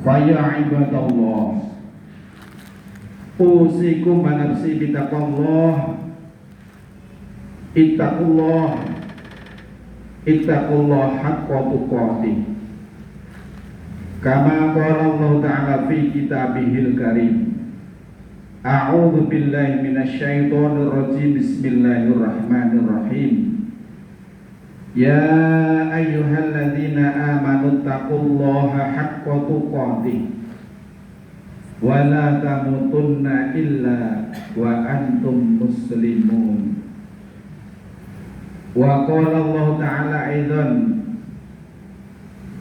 Faya ibadallah, usikum wa nafsi bitaqwallah. Ittaqullah haqqa tuqatih. Kama qala Allah Ta'ala fi kitabihil karim. A'udzu billahi minasyaitonir rajim. Bismillahirrahmanirrahim. Ya ayyuhalladzina amanu taqullaha haqqa tuqatih wa la tamutunna illa wa antum muslimun. Wa qala Allah Ta'ala aidan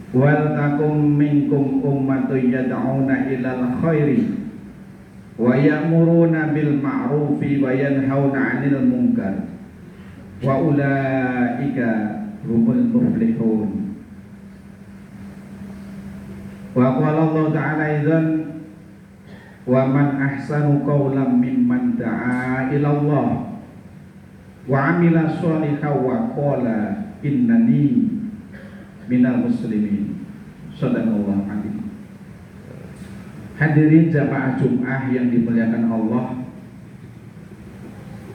wal takum minkum ummatun yad'una ilal khairi wa ya'muruna bil ma'rufi wa yanhauna 'anil munkar wa ulaika humul muflihun. Wa qala Allah Ta'ala aidan wa man ahsanu qawlan mimman da'a ila Allah wa 'amila sholihan wa qala innani minal muslimin. Shadaqallahu alaihi. Hadirin jamaah Jum'ah yang dimuliakan Allah,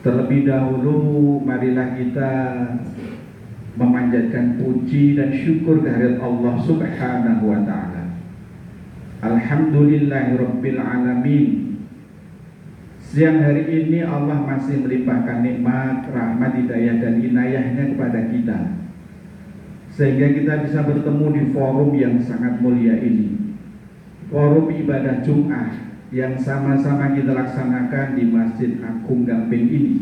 terlebih dahulu marilah kita memanjatkan puji dan syukur kehadirat Allah Subhanahu wa ta'ala. Alhamdulillahirabbil alamin. Siang hari ini Allah masih melimpahkan nikmat, rahmat, hidayah dan inayahnya kepada kita, sehingga kita bisa bertemu di forum yang sangat mulia ini, forum ibadah Jum'ah yang sama-sama kita laksanakan di Masjid Agung Gamping ini.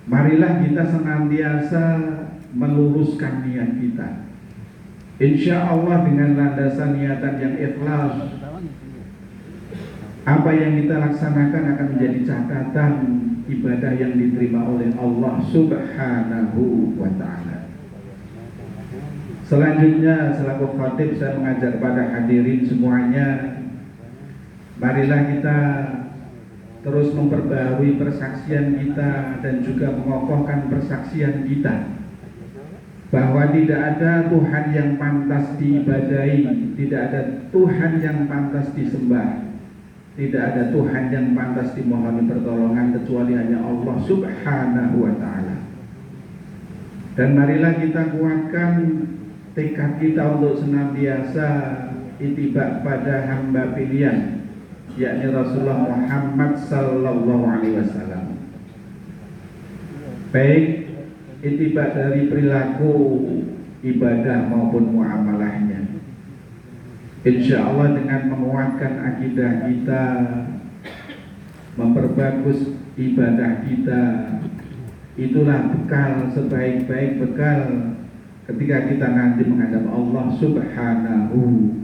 Marilah kita senantiasa meluruskan niat kita, insya Allah dengan landasan niatan yang ikhlas. Apa yang kita laksanakan akan menjadi catatan ibadah yang diterima oleh Allah Subhanahu wa ta'ala. Selanjutnya selaku khatib saya mengajak pada hadirin semuanya, marilah kita terus memperbarui persaksian kita dan juga mengokohkan persaksian kita bahwa tidak ada Tuhan yang pantas diibadahi, tidak ada Tuhan yang pantas disembah, tidak ada Tuhan yang pantas dimohoni pertolongan kecuali hanya Allah Subhanahu wa ta'ala. Dan marilah kita kuatkan tekad kita untuk senantiasa ittiba pada hamba pilihan, yakni Rasulullah Muhammad sallallahu alaihi wasallam. Baik ittiba dari perilaku ibadah maupun muamalahnya. Insya Allah dengan menguatkan akidah kita, memperbagus ibadah kita, itulah bekal, sebaik-baik bekal ketika kita nanti menghadap Allah Subhanahu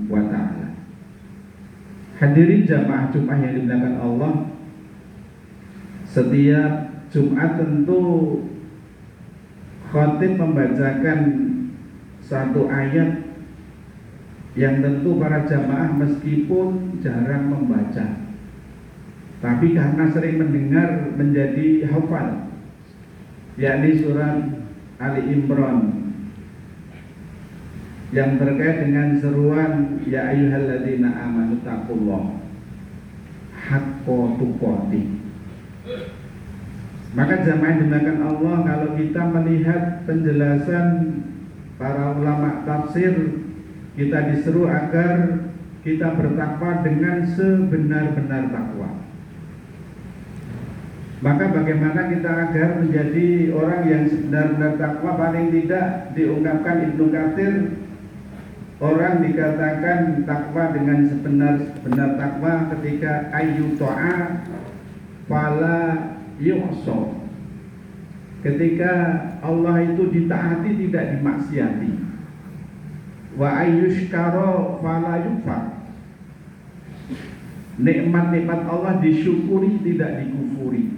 wa ta'ala. Hadirin jamaah Jum'ah yang dimuliakan Allah, setiap Jumat tentu khatib membacakan satu ayat yang tentu para jamaah meskipun jarang membaca, tapi karena sering mendengar menjadi hafal, yakni surat Ali Imran yang terkait dengan seruan ya ayyuhalladzina amanu taqullah haqqa tuqatih. Maka jamaah dimuliakan Allah, kalau kita melihat penjelasan para ulama tafsir, kita diseru agar kita bertakwa dengan sebenar-benar takwa. Maka bagaimana kita agar menjadi orang yang sebenar-benar takwa? Paling tidak diungkapkan Ibnu Katsir, orang dikatakan takwa dengan sebenar-benar takwa ketika ayyu ta'a fala yu'so, ketika Allah itu ditaati tidak dimaksiati. Wa ayyushkara fala yukfar, nikmat-nikmat Allah disyukuri tidak dikufuri.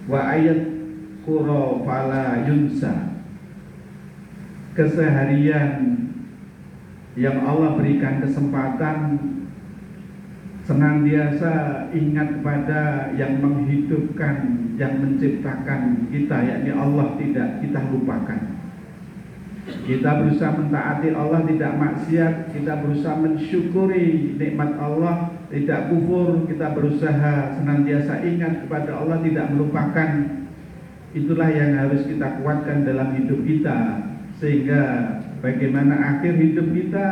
Wa ayat kura fala yunsa, keseharian yang Allah berikan kesempatan senantiasa ingat kepada yang menghidupkan, yang menciptakan kita, yakni Allah, tidak kita lupakan. Kita berusaha mentaati Allah, tidak maksiat. Kita berusaha mensyukuri nikmat Allah, tidak kufur. Kita berusaha senantiasa ingat kepada Allah, tidak melupakan. Itulah yang harus kita kuatkan dalam hidup kita, sehingga bagaimana akhir hidup kita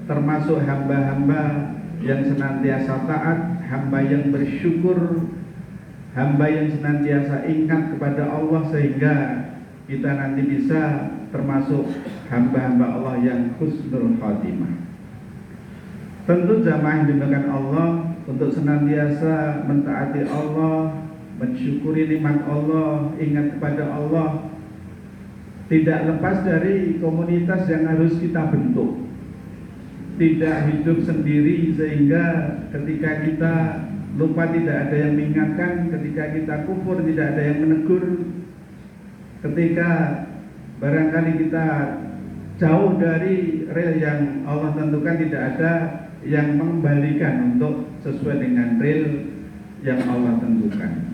termasuk hamba-hamba yang senantiasa taat, hamba yang bersyukur, hamba yang senantiasa ingat kepada Allah, sehingga kita nanti bisa termasuk hamba-hamba Allah yang husnul khatimah. Tentu jamaah yang dimuliakan Allah, untuk senantiasa mentaati Allah, mensyukuri nikmat Allah, ingat kepada Allah, tidak lepas dari komunitas yang harus kita bentuk. Tidak hidup sendiri sehingga ketika kita lupa tidak ada yang mengingatkan, ketika kita kufur tidak ada yang menegur, ketika barangkali kita jauh dari rel yang Allah tentukan, tidak ada yang mengembalikan untuk sesuai dengan rel yang Allah tentukan.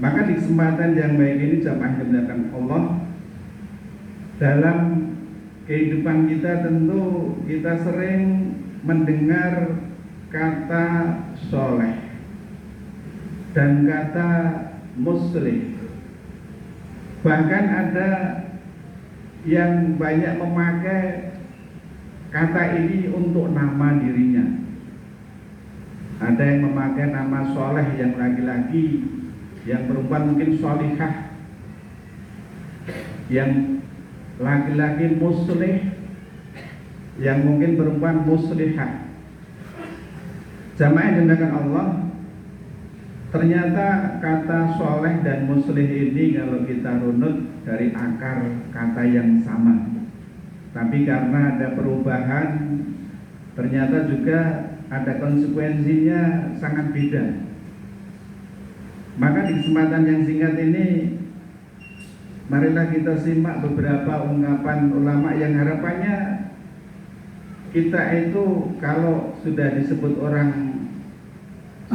Maka di kesempatan yang baik ini jamaah yang dimuliakan Allah, dalam kehidupan kita tentu kita sering mendengar kata soleh dan kata muslim. Bahkan ada yang banyak memakai kata ini untuk nama dirinya. Ada yang memakai nama soleh yang laki-laki, yang perempuan mungkin solihah, yang laki-laki muslih, yang mungkin perempuan muslihah. Jamaah yang dimuliakan Allah, ternyata kata soleh dan muslih ini kalau kita runut dari akar kata yang sama, tapi karena ada perubahan, ternyata juga ada konsekuensinya sangat beda. Maka di kesempatan yang singkat ini, marilah kita simak beberapa ungkapan ulama yang harapannya kita itu kalau sudah disebut orang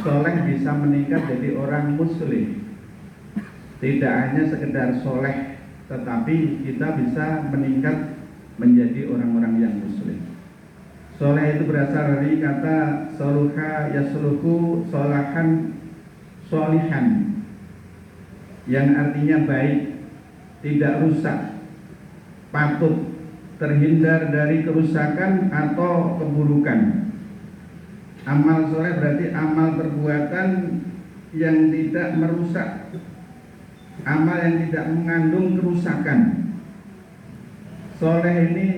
soleh bisa meningkat jadi orang muslim. Tidak hanya sekedar soleh, tetapi kita bisa meningkat menjadi orang-orang yang muslim. Soleh itu berasal dari kata soluha yasluhu solahan solihan, yang artinya baik, tidak rusak, patut, terhindar dari kerusakan atau keburukan. Amal soleh berarti amal perbuatan yang tidak merusak, amal yang tidak mengandung kerusakan. Soleh ini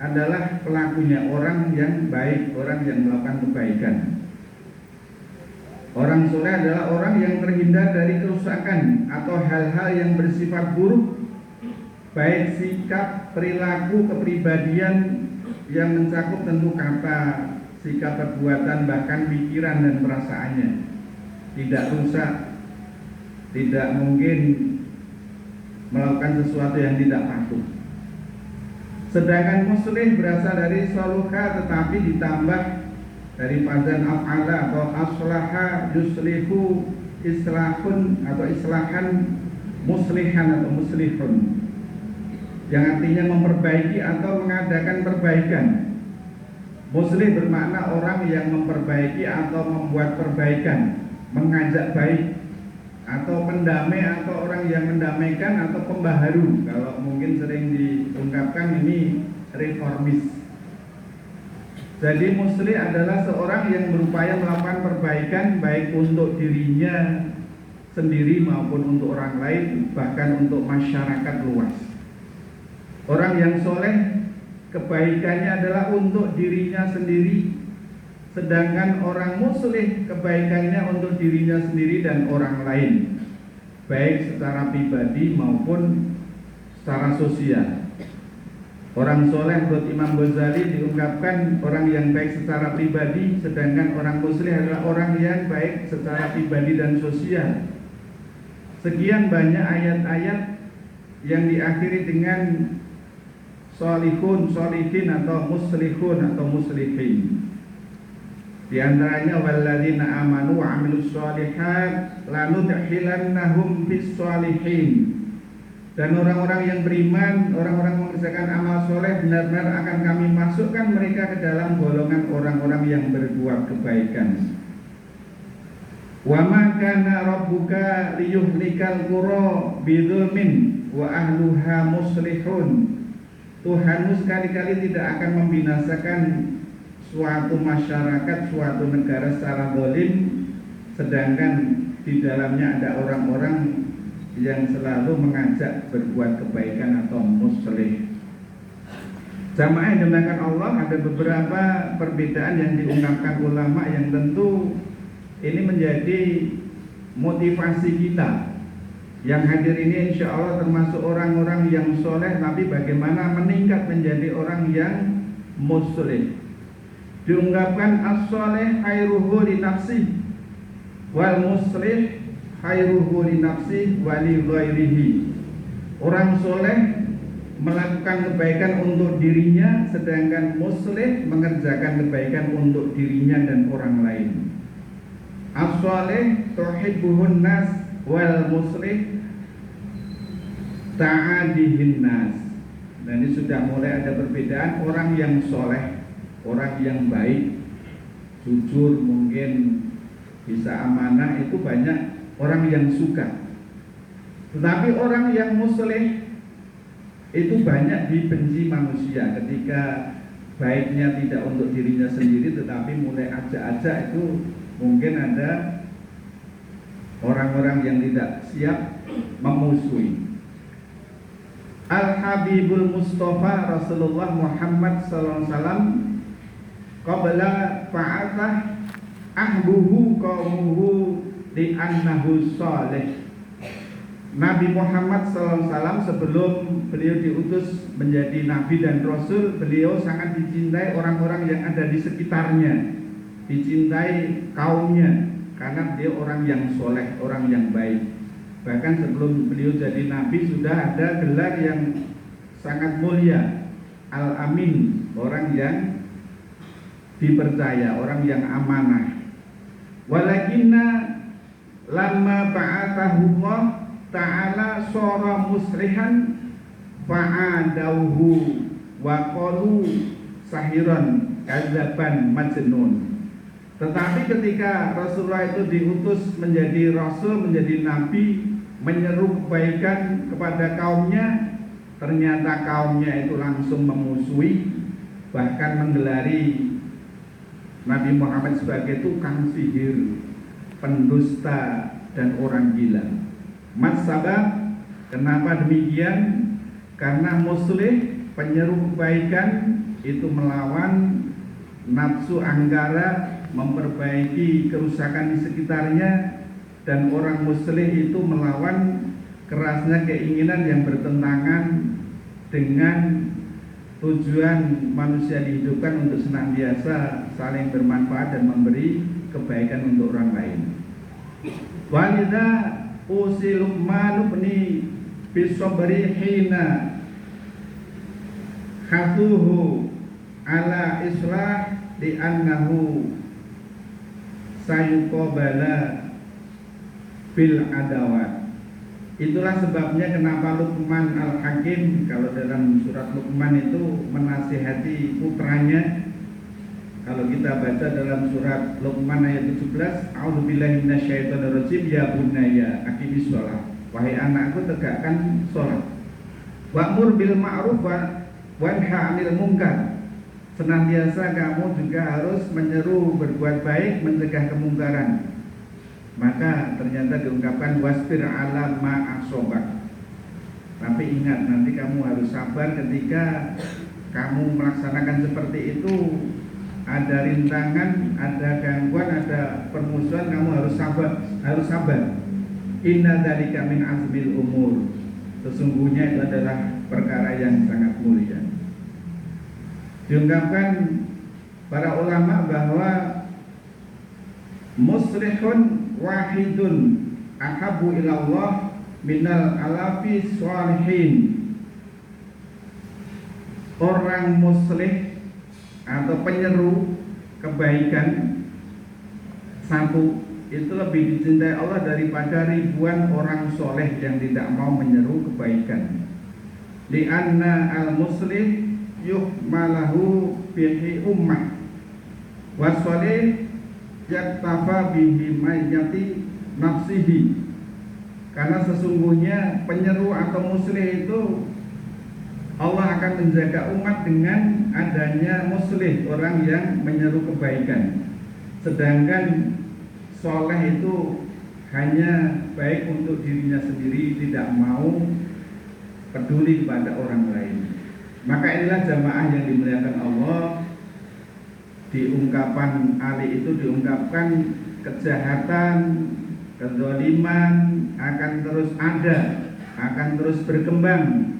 adalah pelakunya orang yang baik, orang yang melakukan kebaikan. Orang soleh adalah orang yang terhindar dari kerusakan atau hal-hal yang bersifat buruk, baik sikap, perilaku, kepribadian yang mencakup tentu kata, sikap, perbuatan, bahkan pikiran dan perasaannya. Tidak rusak, tidak mungkin melakukan sesuatu yang tidak patut. Sedangkan muslim berasal dari soluha, tetapi ditambah dari pazan af'ala atau aslaha yuslihu islahun atau islahan, muslihan atau muslihun, yang artinya memperbaiki atau mengadakan perbaikan. Muslim bermakna orang yang memperbaiki atau membuat perbaikan, mengajak baik, atau pendamai, atau orang yang mendamaikan, atau pembaharu. Kalau mungkin sering diungkapkan ini reformis. Jadi muslim adalah seorang yang berupaya melakukan perbaikan baik untuk dirinya sendiri maupun untuk orang lain, bahkan untuk masyarakat luas. Orang yang soleh kebaikannya adalah untuk dirinya sendiri, sedangkan orang muslim kebaikannya untuk dirinya sendiri dan orang lain, baik secara pribadi maupun secara sosial. Orang soleh menurut Imam Ghazali diungkapkan orang yang baik secara pribadi, sedangkan orang muslim adalah orang yang baik secara pribadi dan sosial. Sekian banyak ayat-ayat yang diakhiri dengan solihun, solihin atau muslihun atau muslihin. Di antaranya walladzina amanu wa 'amilus sholihat lanudkhilannahum fis sholihin. Dan orang-orang yang beriman, orang-orang mengerjakan amal soleh, benar-benar akan kami masukkan mereka ke dalam golongan orang-orang yang berbuat kebaikan. Wa ma kana rabbuka liyuhlikal qura bidzulmin wa ahluha muslihun. Tuhanmu sekali-kali tidak akan membinasakan suatu masyarakat, suatu negara secara zalim, sedangkan di dalamnya ada orang-orang yang selalu mengajak berbuat kebaikan atau muslih. Jamaah yang dimuliakan Allah, ada beberapa perbedaan yang diungkapkan ulama yang tentu ini menjadi motivasi kita. Yang hadir ini insya Allah termasuk orang-orang yang soleh, tapi bagaimana meningkat menjadi orang yang muslih. Diungkapkan as-soleh khairuhu li nafsih wal muslih khairuhu li nafsih wa li ghairihi. Orang soleh melakukan kebaikan untuk dirinya, sedangkan muslih mengerjakan kebaikan untuk dirinya dan orang lain. As-soleh tuhibbuhun nas wal muslih ta'adihin nas. Nah, ini sudah mulai ada perbedaan. Orang yang soleh, orang yang baik, jujur, mungkin bisa amanah, itu banyak orang yang suka. Tetapi orang yang muslih itu banyak dibenci manusia. Ketika baiknya tidak untuk dirinya sendiri, tetapi mulai ajak-ajak, itu mungkin ada orang-orang yang tidak siap memusuhi. Al-Habibul Mustafa Rasulullah Muhammad SAW qabla fa'atah ahbuhu qaumuhu li'annahu salih. Nabi Muhammad SAW sebelum beliau diutus menjadi Nabi dan Rasul, beliau sangat dicintai orang-orang yang ada di sekitarnya, dicintai kaumnya, karena beliau orang yang soleh, orang yang baik. Bahkan sebelum beliau jadi Nabi sudah ada gelar yang sangat mulia, Al-Amin, orang yang dipercaya, orang yang amanah. Walakinna lamma ba'athahullah ta'ala sora muslihan fa'adauhu wa qalu sahiran kadzaban majnun. Tetapi ketika Rasulullah itu diutus menjadi Rasul, menjadi Nabi, menyeru kebaikan kepada kaumnya, ternyata kaumnya itu langsung memusuhi, bahkan menggelari Nabi Muhammad sebagai tukang sihir, pendusta, dan orang gila. Mas sabab, kenapa demikian? Karena muslih, penyeru kebaikan, itu melawan nafsu anggara, memperbaiki kerusakan di sekitarnya, dan orang muslih itu melawan kerasnya keinginan yang bertentangan dengan tujuan manusia dihidupkan untuk senantiasa saling bermanfaat dan memberi kebaikan untuk orang lain. Walidha usi Luqman ibni bisobri hina khatuhu ala islah li'annahu sayuqabala bil adawat. Itulah sebabnya kenapa Luqman Al-Hakim, kalau dalam surat Luqman itu menasihati putranya. Kalau kita baca dalam surat Luqman ayat 17, A'udzubillahi minasyaitonirrajim, ya bunayya aqimis shalah. Wahai anakku, tegakkan shalat. Wa'mur bil ma'ruf wanha 'anil munkar. Senantiasa kamu juga harus menyeru berbuat baik, mencegah kemungkaran. Maka ternyata diungkapkan wasbir ala ma'asobak. Tapi ingat, nanti kamu harus sabar ketika kamu melaksanakan seperti itu. Ada rintangan, ada gangguan, ada permusuhan, kamu harus sabar, Inna dzalika min azmil umur. Sesungguhnya itu adalah perkara yang sangat mulia. Diungkapkan para ulama bahwa muslihun wahidun ahabu ilallah minal alafi sholihin. Orang muslih atau penyeru kebaikan satu itu lebih dicintai Allah daripada ribuan orang soleh yang tidak mau menyeru kebaikan. Li'anna al-muslim yuhmalahu bihi ummah wasoleh yaktafa bihi mayyati nafsihi. Karena sesungguhnya penyeru atau muslih itu Allah akan menjaga umat dengan adanya muslih, orang yang menyeru kebaikan. Sedangkan soleh itu hanya baik untuk dirinya sendiri, tidak mau peduli kepada orang lain. Maka inilah jamaah yang dimuliakan Allah. Di ungkapan Ali itu diungkapkan kejahatan, kezaliman akan terus ada, akan terus berkembang,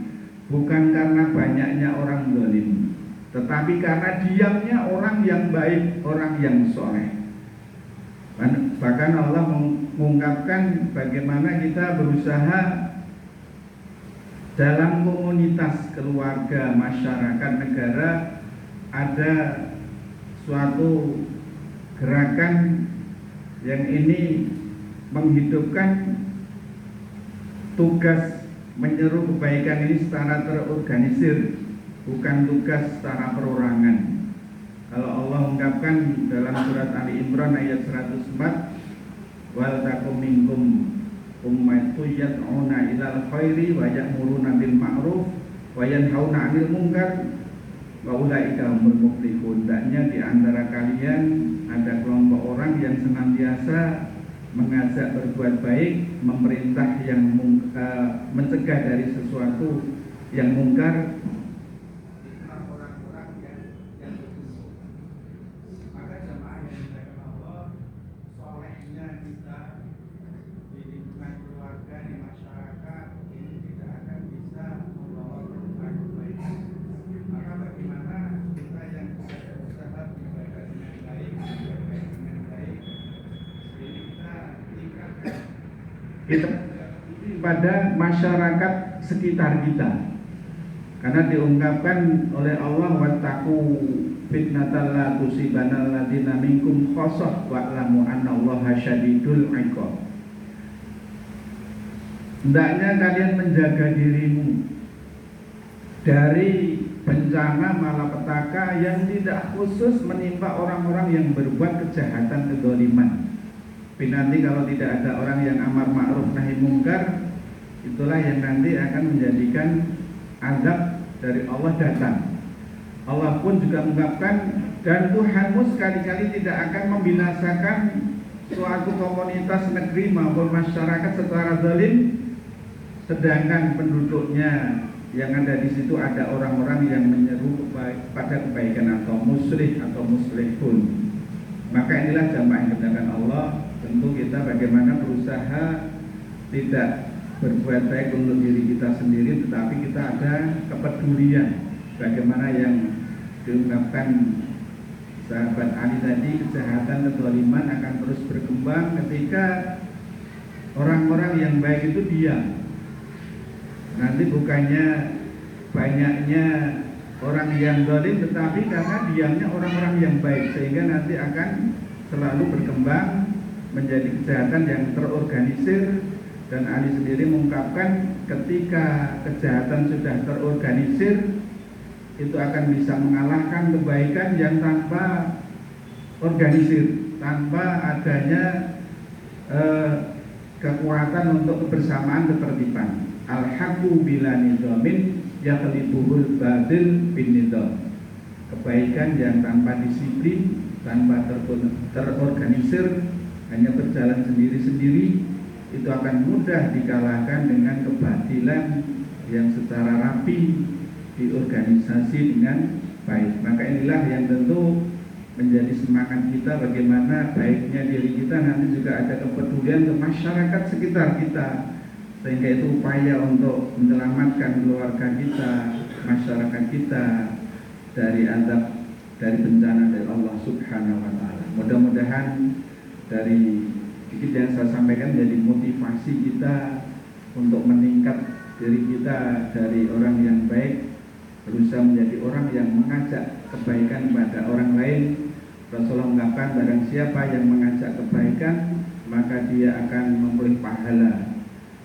bukan karena banyaknya orang zalim, tetapi karena diamnya orang yang baik, orang yang soleh. Bahkan Allah mengungkapkan bagaimana kita berusaha dalam komunitas, keluarga, masyarakat, negara ada suatu gerakan yang ini menghidupkan tugas menyeru kebaikan ini secara terorganisir, bukan tugas secara perorangan. Kalau Allah ungkapkan dalam surat Ali Imran ayat 104, wal takum minkum ummatun yad'una ilal khairi wa ya'muruna bil ma'ruf wa yanhauna 'anil munkar wa ulaika humul muflihun. Hendaknya di antara kalian ada kelompok orang yang senantiasa mengajak berbuat baik, memerintah yang mencegah dari sesuatu yang mungkar. Orang-orang yang begitu. Maka jamaah yang dimuliakan Allah, solehnya kita di lingkungan keluarga, di masyarakat ini tidak akan bisa membawa perubahan kebaikan. Maka bagaimana kita yang berusaha beribadah dengan baik, kita pada masyarakat sekitar kita, karena diungkapkan oleh Allah wattaqu fitnatal la tusibanal ladzina minkum khassah wa'lamu annallaha syadidul 'iqab. Hendaknya kalian menjaga dirimu dari bencana malapetaka yang tidak khusus menimpa orang-orang yang berbuat kejahatan, kezaliman. Tapi nanti kalau tidak ada orang yang amar ma'ruf nahi mungkar, itulah yang nanti akan menjadikan azab dari Allah datang. Allah pun juga mengungkapkan, dan Tuhanmu sekali-kali tidak akan membinasakan suatu komunitas, negeri maupun masyarakat secara zalim, sedangkan penduduknya yang ada di situ ada orang-orang yang menyeru pada kebaikan atau muslih atau muslihun. Maka inilah jamaah yang dimuliakan Allah. Tentu kita bagaimana berusaha tidak berbuat baik untuk diri kita sendiri, tetapi kita ada kepedulian. Bagaimana yang diungkapkan sahabat Ali tadi, kejahatan, kezaliman akan terus berkembang ketika orang-orang yang baik itu diam. Nanti bukannya banyaknya orang yang zalim, tetapi karena diamnya orang-orang yang baik, sehingga nanti akan selalu berkembang menjadi kejahatan yang terorganisir. Dan Ali sendiri mengungkapkan ketika kejahatan sudah terorganisir, itu akan bisa mengalahkan kebaikan yang tanpa organisir, tanpa adanya kekuatan untuk kebersamaan, ketertiban. Al-haqqu bila nizamin yakhlifuhul badil bin nizam. Kebaikan yang tanpa disiplin, tanpa terorganisir, hanya berjalan sendiri-sendiri, itu akan mudah dikalahkan dengan kebatilan yang secara rapi diorganisasi dengan baik. Maka inilah yang tentu menjadi semangat kita, bagaimana baiknya diri kita, nanti juga ada kepedulian ke masyarakat sekitar kita, sehingga itu upaya untuk menyelamatkan keluarga kita, masyarakat kita dari azab, dari bencana dari Allah Subhanahu wa Ta'ala. Mudah-mudahan dari sedikit yang saya sampaikan jadi motivasi kita untuk meningkat diri kita dari orang yang baik, berusaha menjadi orang yang mengajak kebaikan kepada orang lain. Rasulullah mengatakan, barang siapa yang mengajak kebaikan, maka dia akan memperoleh pahala,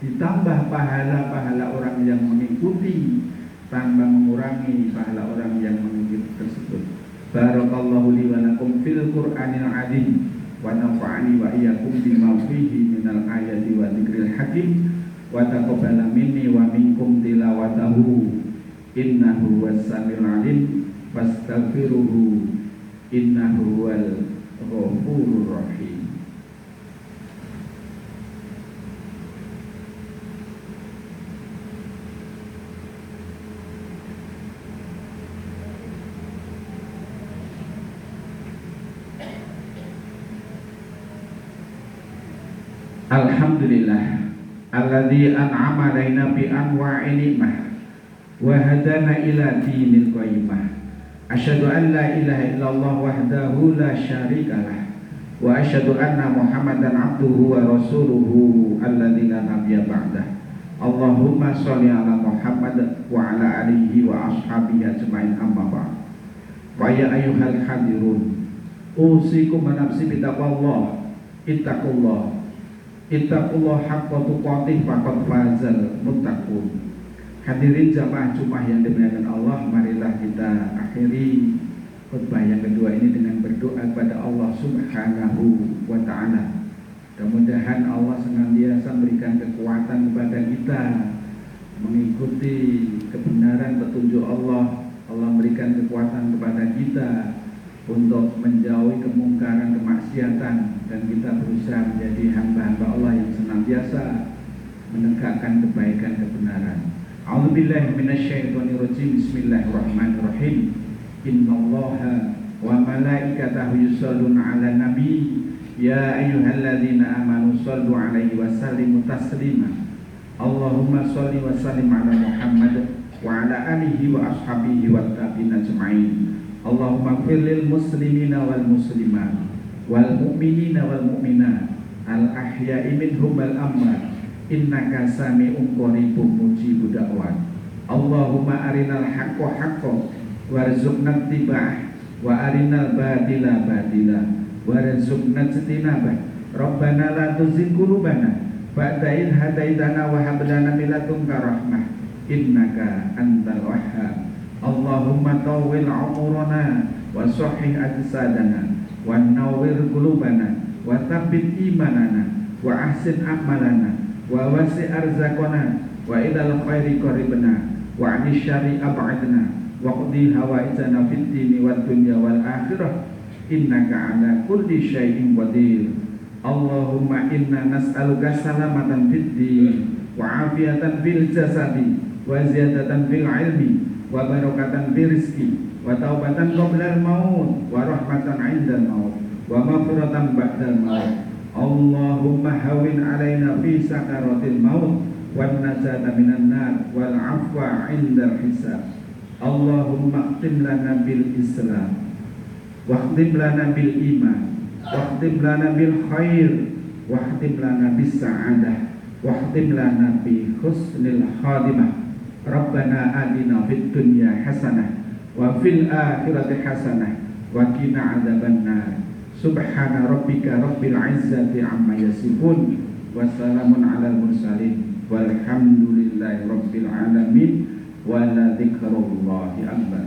ditambah pahala-pahala orang yang mengikuti tanpa mengurangi pahala orang yang mengikuti tersebut. Barakallahu li wa lakum fil Qur'anil azim wa nafa'ani wa iyyakum bima fihi minal ayati wa dzikril hakim wa taqabbala minni wa minkum tilawatahu innahu was-sami'ul 'alim fastaghfiruhu innahu wal ghafurur rahim. Alhamdulillah alladzi an'ama alaina bi anwa'i ni'mah wa hadana ila dinil qayyimah. Asyhadu an la ilaha illallah wahdahu la syarikalah wa asyhadu anna Muhammadan abduhu wa rasuluhu alladzi la nabiyya ba'dah. Allahumma shalli ala Muhammad wa ala alihi wa ashabihi ajmain amma ba'd. Wa ya ayyuhal hadirun usikum wa nafsi bi taqwallah ittaqullah ittaqullah haqqa tuqatih faqad fazal muttaqun. Hadirin jamaah Jumat yang dimuliakan Allah, marilah kita akhiri khutbah yang kedua ini dengan berdoa kepada Allah Subhanahu wa taala. Mudah-mudahan Allah senantiasa memberikan kekuatan kepada kita mengikuti kebenaran petunjuk Allah. Allah memberikan kekuatan kepada kita untuk menjauhi kemungkaran, kemaksiatan, dan kita berusaha menjadi hamba-hamba Allah yang senantiasa menegakkan kebaikan, kebenaran. A'udzubillahi minasyaitonirrajim. Bismillahirrahmanirrahim. Innallaha wa malaikatahu yusholluna 'alan nabi ya ayyuhalladzina amanu shallu 'alaihi wa sallimu taslima. Allahumma shalli wa sallim 'ala Muhammad wa 'ala alihi wa ashabihi wa tabi'in ajma'in. Allahumma ighfir lil muslimina wal muslimat wal mu'minina wal mu'minat al ahya'i minhum wal amwat innaka sami'un qaribun mujibud da'wat. Allahumma arinal haqqo haqqo warzuqna ittiba'ah wa arinal batila batila warzuqna ijtinabah. Rabbana la tuzigh qulubana ba'da idh hadaitana wa hab lana min ladunka rahmah innaka antal wahhab. Allahumma tawwil umurana wa sahih ajsadana wa nawwir qulubana wa tsabbit imanana wa ahsin amalana wa wasi' arzaqana wa ilal khairi qaribna wa 'anil syarri ab'adna wa qdi hawaijana fid dini wad dunya wal akhirah innaka 'ala kulli syai'in qadir. Allahumma inna nas'aluka salamatan fid din wa 'afiyatan fil jasadi wa ziyadatan fil ilmi wa barakatan fil rizqi wa taubatan qabla al maut wa rahmatan 'inda al maut wa maghfiratan ba'da al maut. Allahumma hawin alaina fi sakaratil maut wan najata minan nar wal afwa 'indal hisab. Allahumma khtim lana bil Islam wa khtim lana bil iman wa khtim lana bil khair wa khtim lana bis sa'adah wa khtim lana bi husnil khatimah. Rabbana atina fid dunya hasanah wa fil akhirati hasanah wa qina adzabannar. Subhana rabbika rabbil izzati amma yasifun wa salamun alal mursalin walhamdulillahi rabbil alamin wa la dzikrullahi akbar.